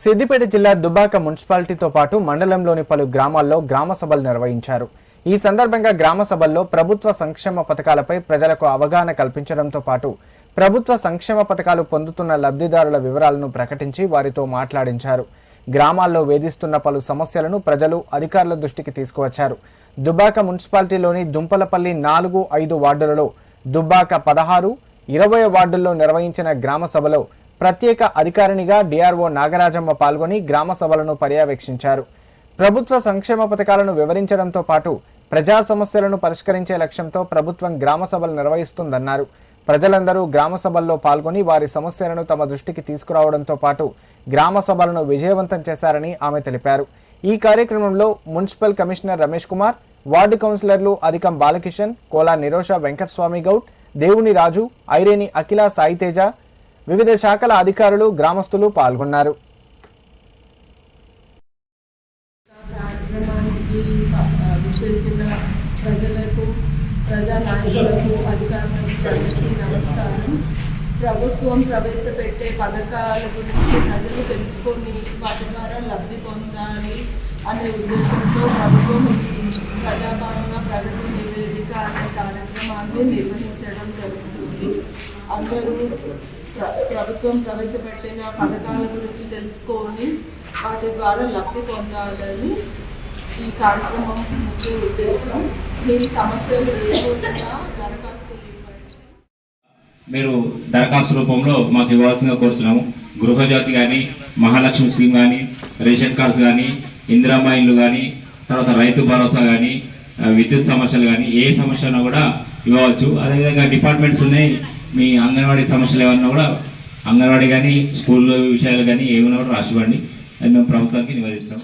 సిద్దిపేట జిల్లా దుబ్బాక మున్సిపాలిటీతో పాటు మండలంలోని పలు గ్రామాల్లో గ్రామ సభలు నిర్వహించారు. ఈ సందర్భంగా గ్రామ సభల్లో ప్రభుత్వ సంక్షేమ పథకాలపై ప్రజలకు అవగాహన కల్పించడంతో పాటు ప్రభుత్వ సంక్షేమ పథకాలు పొందుతున్న లబ్ధిదారుల వివరాలను ప్రకటించి వారితో మాట్లాడించారు. గ్రామాల్లో వేధిస్తున్న పలు సమస్యలను ప్రజలు అధికారుల దృష్టికి తీసుకువచ్చారు. దుబ్బాక మున్సిపాలిటీలోని దుంపలపల్లి 4-5 వార్డులలో, దుబ్బాక 16-20 వార్డుల్లో నిర్వహించిన గ్రామ సభలో ప్రత్యేక అధికారినిగా డిఆర్ఓ నాగరాజమ్మ పాల్గొని గ్రామ సభలను పర్యవేక్షించారు. ప్రభుత్వ సంక్షేమ పథకాలను వివరించడంతో పాటు ప్రజా సమస్యలను పరిష్కరించే లక్ష్యంతో ప్రభుత్వం గ్రామ సభలు నిర్వహిస్తుందన్నారు. ప్రజలందరూ గ్రామ సభల్లో పాల్గొని వారి సమస్యలను తమ దృష్టికి తీసుకురావడంతో పాటు గ్రామ సభలను విజయవంతం చేశారని ఆమె తెలిపారు. ఈ కార్యక్రమంలో municipal commissioner Ramesh Kumar, ward కౌన్సిలర్లు అధికం బాలకిషన్, కోలా నిరోష వెంకటస్వామి గౌడ్, దేవుని రాజు, ఐరేని అఖిల సాయితేజ, వివిధ శాఖల అధికారులు, గ్రామస్తులు పాల్గొన్నారు. ప్రభుత్వం ప్రవేశపెట్టే పథకాల గురించి ప్రజలు తెలుసుకొని వాటి ద్వారా లబ్ధి పొందాలి అనే ఉద్దేశంతో ప్రభుత్వం ప్రజాపాలన ప్రగతి నివేదిక అనే కార్యక్రమాన్ని నిర్వహించడం జరుగుతుంది. అందరూ ప్రభుత్వం ప్రవేశపెట్టిన పథకాల గురించి తెలుసుకొని వాటి ద్వారా లబ్ధి పొందాలని ఈ కార్యక్రమం ముఖ్య ఉద్దేశం. మీ సమస్యలు ఏమవుతున్నా దరఖాస్తులు ఇవ్వండి. మీరు దరఖాస్తు రూపంలో మాకు ఇవ్వాల్సిందిగా కోరుతున్నాము. గృహజ్యోతి కానీ, మహాలక్ష్మి స్కీమ్ కానీ, రేషన్ కార్డ్స్ కానీ, ఇందిరమ్మ ఇల్లు కానీ, తర్వాత రైతు భరోసా కానీ, విద్యుత్ సమస్యలు కానీ, ఏ సమస్యను కూడా ఇవ్వవచ్చు. అదేవిధంగా డిపార్ట్మెంట్స్ ఉన్నాయి. మీ అంగన్వాడీ సమస్యలు ఏమన్నా కూడా అంగన్వాడీ కానీ, స్కూల్లో విషయాలు కానీ ఏమైనా కూడా రాసివ్వండి. అది మేము ప్రభుత్వానికి నివేదిస్తాం.